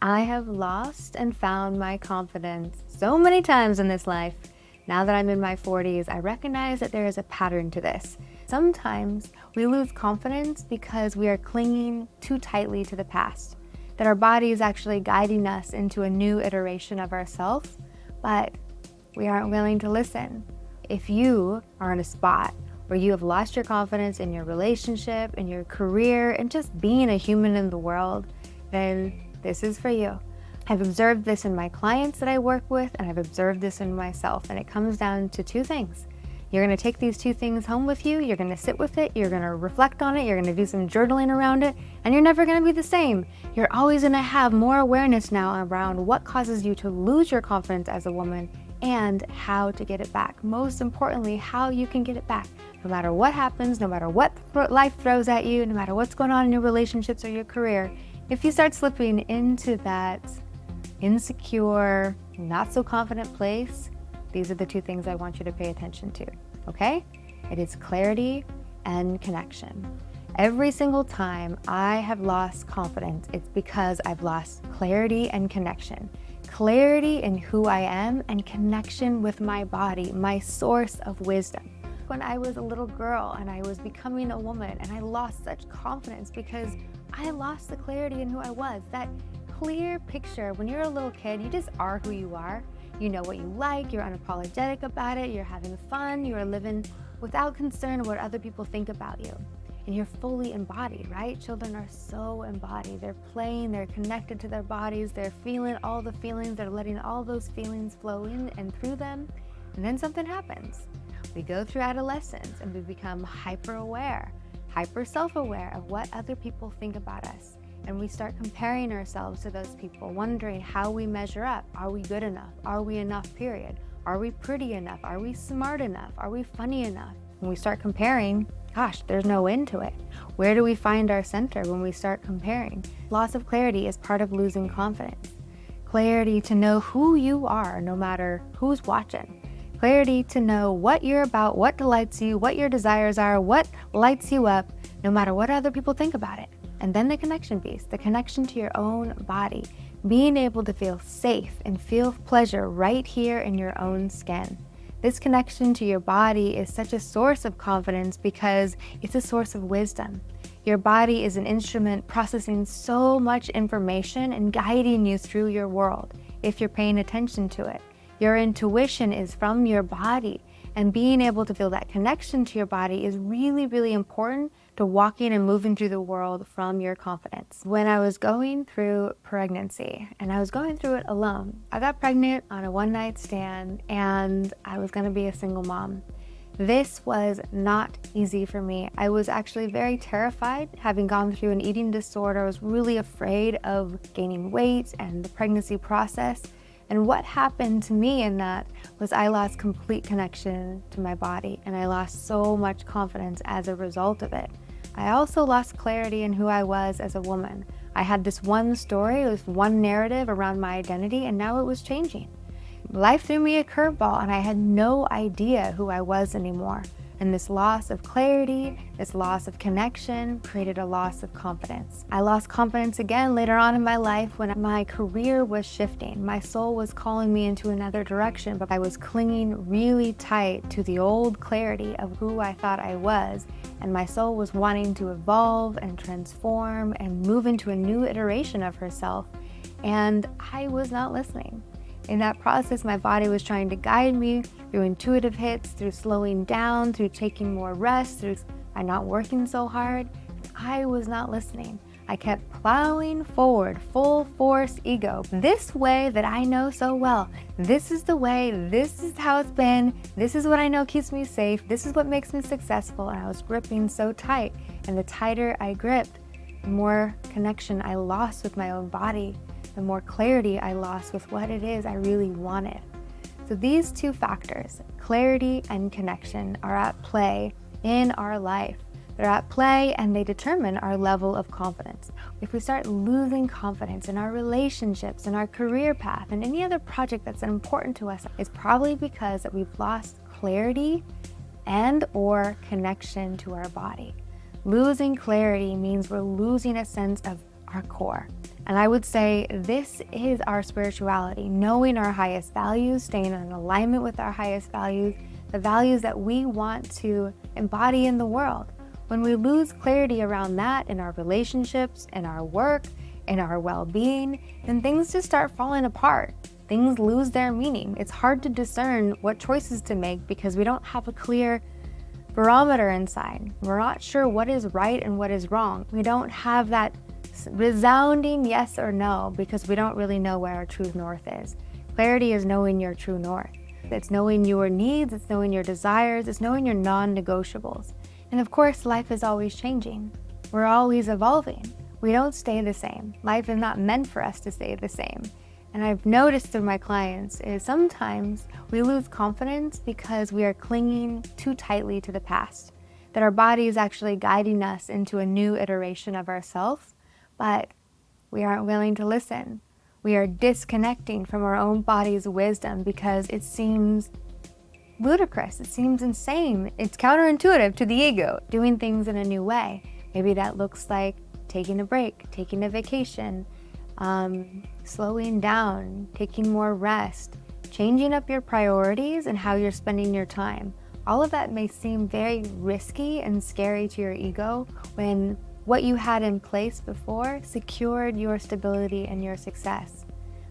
I have lost and found my confidence so many times in this life. Now that I'm in my 40s, I recognize that there is a pattern to this. Sometimes we lose confidence because we are clinging too tightly to the past, that our body is actually guiding us into a new iteration of ourselves, but we aren't willing to listen. If you are in a spot where you have lost your confidence in your relationship, in your career, and just being a human in the world, then this is for you. I've observed this in my clients that I work with, and I've observed this in myself, and it comes down to two things. You're going to take these two things home with you, you're going to sit with it, you're going to reflect on it, you're going to do some journaling around it, and you're never going to be the same. You're always going to have more awareness now around what causes you to lose your confidence as a woman and how to get it back. Most importantly, how you can get it back. No matter what happens, no matter what life throws at you, no matter what's going on in your relationships or your career, if you start slipping into that insecure, not so confident place, these are the two things I want you to pay attention to, okay? It is clarity and connection. Every single time I have lost confidence, it's because I've lost clarity and connection. Clarity in who I am and connection with my body, my source of wisdom. When I was a little girl and I was becoming a woman and I lost such confidence because I lost the clarity in who I was. That clear picture, when you're a little kid, you just are who you are. You know what you like, you're unapologetic about it, you're having fun, you're living without concern of what other people think about you. And you're fully embodied, right? Children are so embodied. They're playing, they're connected to their bodies, they're feeling all the feelings, they're letting all those feelings flow in and through them. And then something happens. We go through adolescence and we become hyper-aware, hyper self-aware of what other people think about us. And we start comparing ourselves to those people, wondering how we measure up. Are we good enough? Are we enough, period? Are we pretty enough? Are we smart enough? Are we funny enough? When we start comparing, gosh, there's no end to it. Where do we find our center when we start comparing? Loss of clarity is part of losing confidence. Clarity to know who you are, no matter who's watching. Clarity to know what you're about, what delights you, what your desires are, what lights you up, no matter what other people think about it. And then the connection piece, the connection to your own body, being able to feel safe and feel pleasure right here in your own skin. This connection to your body is such a source of confidence because it's a source of wisdom. Your body is an instrument processing so much information and guiding you through your world if you're paying attention to it. Your intuition is from your body, and being able to feel that connection to your body is really, really important to walking and moving through the world from your confidence. When I was going through pregnancy, and I was going through it alone, I got pregnant on a one-night stand, and I was gonna be a single mom. This was not easy for me. I was actually very terrified, having gone through an eating disorder. I was really afraid of gaining weight and the pregnancy process. And what happened to me in that was I lost complete connection to my body, and I lost so much confidence as a result of it. I also lost clarity in who I was as a woman. I had this one story, this one narrative around my identity, and now it was changing. Life threw me a curveball, and I had no idea who I was anymore. And this loss of clarity, this loss of connection created a loss of confidence. I lost confidence again later on in my life when my career was shifting. My soul was calling me into another direction, but I was clinging really tight to the old clarity of who I thought I was. And my soul was wanting to evolve and transform and move into a new iteration of herself. And I was not listening. In that process, my body was trying to guide me through intuitive hits, through slowing down, through taking more rest, through by not working so hard. I was not listening. I kept plowing forward, full force ego. This way that I know so well. This is the way, this is how it's been, this is what I know keeps me safe, this is what makes me successful. And I was gripping so tight. And the tighter I gripped, the more connection I lost with my own body, the more clarity I lost with what it is I really wanted. So these two factors, clarity and connection, are at play in our life. They're at play and they determine our level of confidence. If we start losing confidence in our relationships, in our career path, and any other project that's important to us, it's probably because that we've lost clarity and or connection to our body. Losing clarity means we're losing a sense of our core. And I would say this is our spirituality, knowing our highest values, staying in alignment with our highest values, the values that we want to embody in the world. When we lose clarity around that in our relationships, in our work, in our well-being, then things just start falling apart. Things lose their meaning. It's hard to discern what choices to make because we don't have a clear barometer inside. We're not sure what is right and what is wrong. We don't have that resounding yes or no because we don't really know where our true north is. Clarity is knowing your true north. It's knowing your needs, it's knowing your desires, it's knowing your non-negotiables. And of course, life is always changing. We're always evolving. We don't stay the same. Life is not meant for us to stay the same. And I've noticed through my clients is sometimes we lose confidence because we are clinging too tightly to the past, that our body is actually guiding us into a new iteration of ourselves, but we aren't willing to listen. We are disconnecting from our own body's wisdom because it seems ludicrous, it seems insane, it's counterintuitive to the ego, doing things in a new way. Maybe that looks like taking a break, taking a vacation, slowing down, taking more rest, changing up your priorities and how you're spending your time. All of that may seem very risky and scary to your ego when what you had in place before secured your stability and your success.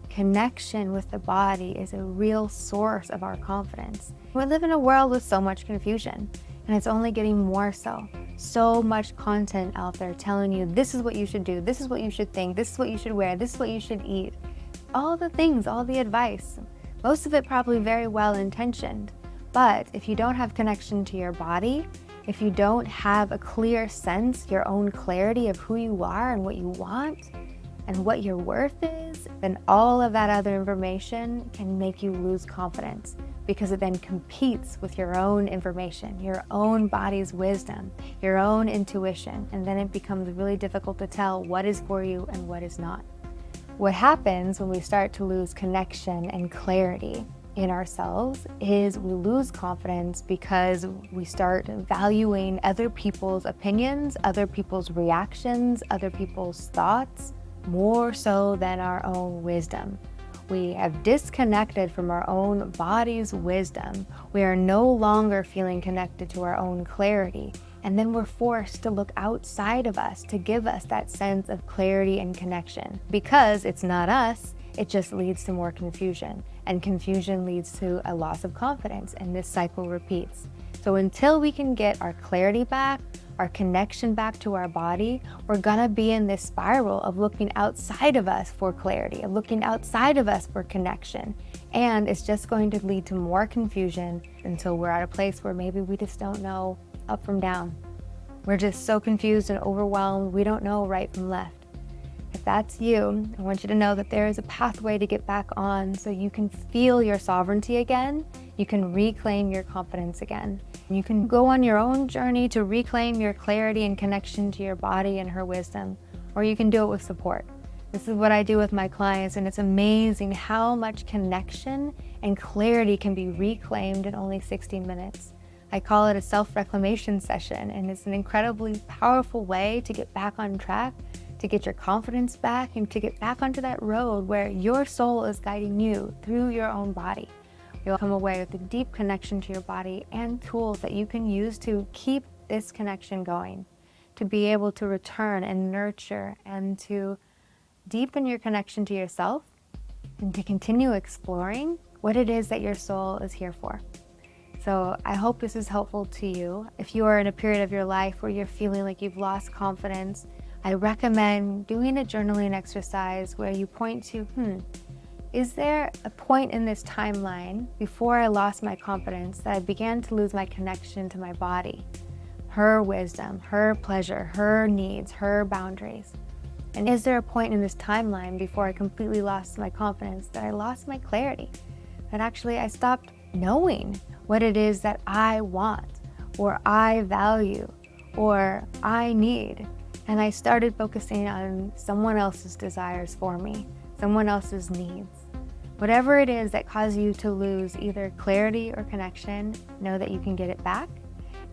Connection with the body is a real source of our confidence. We live in a world with so much confusion, and it's only getting more so. So much content out there telling you this is what you should do, this is what you should think, this is what you should wear, this is what you should eat. All the things, all the advice. Most of it probably very well intentioned. But if you don't have connection to your body, if you don't have a clear sense, your own clarity of who you are and what you want and what your worth is, then all of that other information can make you lose confidence because it then competes with your own information, your own body's wisdom, your own intuition, and then it becomes really difficult to tell what is for you and what is not. What happens when we start to lose connection and clarity in ourselves is we lose confidence because we start valuing other people's opinions, other people's reactions, other people's thoughts more so than our own wisdom. We have disconnected from our own body's wisdom. We are no longer feeling connected to our own clarity. And then we're forced to look outside of us to give us that sense of clarity and connection. Because it's not us, it just leads to more confusion. And confusion leads to a loss of confidence, and this cycle repeats. So until we can get our clarity back, our connection back to our body, we're gonna be in this spiral of looking outside of us for clarity, of looking outside of us for connection. And it's just going to lead to more confusion until we're at a place where maybe we just don't know up from down. We're just so confused and overwhelmed, we don't know right from left. If that's you, I want you to know that there is a pathway to get back on so you can feel your sovereignty again, you can reclaim your confidence again. You can go on your own journey to reclaim your clarity and connection to your body and her wisdom, or you can do it with support. This is what I do with my clients, and it's amazing how much connection and clarity can be reclaimed in only 60 minutes. I call it a self-reclamation session, and it's an incredibly powerful way to get back on track, to get your confidence back, and to get back onto that road where your soul is guiding you through your own body. You'll come away with a deep connection to your body and tools that you can use to keep this connection going, to be able to return and nurture and to deepen your connection to yourself and to continue exploring what it is that your soul is here for. So I hope this is helpful to you. If you are in a period of your life where you're feeling like you've lost confidence, I recommend doing a journaling exercise where you point to, is there a point in this timeline before I lost my confidence that I began to lose my connection to my body, her wisdom, her pleasure, her needs, her boundaries? And is there a point in this timeline before I completely lost my confidence that I lost my clarity, that actually I stopped knowing what it is that I want, or I value, or I need, and I started focusing on someone else's desires for me, someone else's needs? Whatever it is that caused you to lose either clarity or connection, know that you can get it back.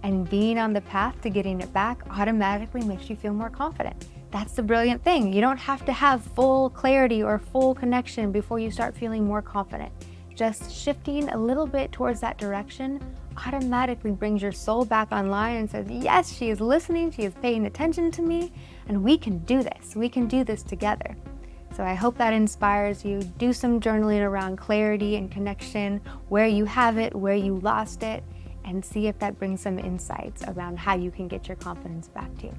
And being on the path to getting it back automatically makes you feel more confident. that's the brilliant thing. You don't have to have full clarity or full connection before you start feeling more confident. Just shifting a little bit towards that direction automatically brings your soul back online and says, yes, she is listening, she is paying attention to me, and we can do this. We can do this together. So I hope that inspires you. Do some journaling around clarity and connection, where you have it, where you lost it, and see if that brings some insights around how you can get your confidence back to you.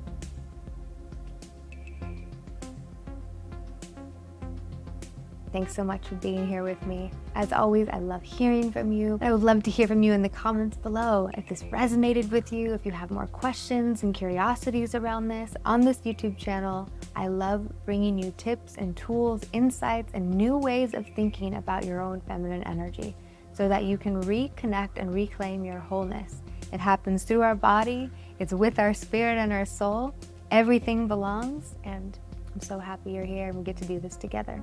Thanks so much for being here with me. As always, I love hearing from you. I would love to hear from you in the comments below. If this resonated with you, if you have more questions and curiosities around this on this YouTube channel, I love bringing you tips and tools, insights, and new ways of thinking about your own feminine energy so that you can reconnect and reclaim your wholeness. It happens through our body. It's with our spirit and our soul. Everything belongs, and I'm so happy you're here and we get to do this together.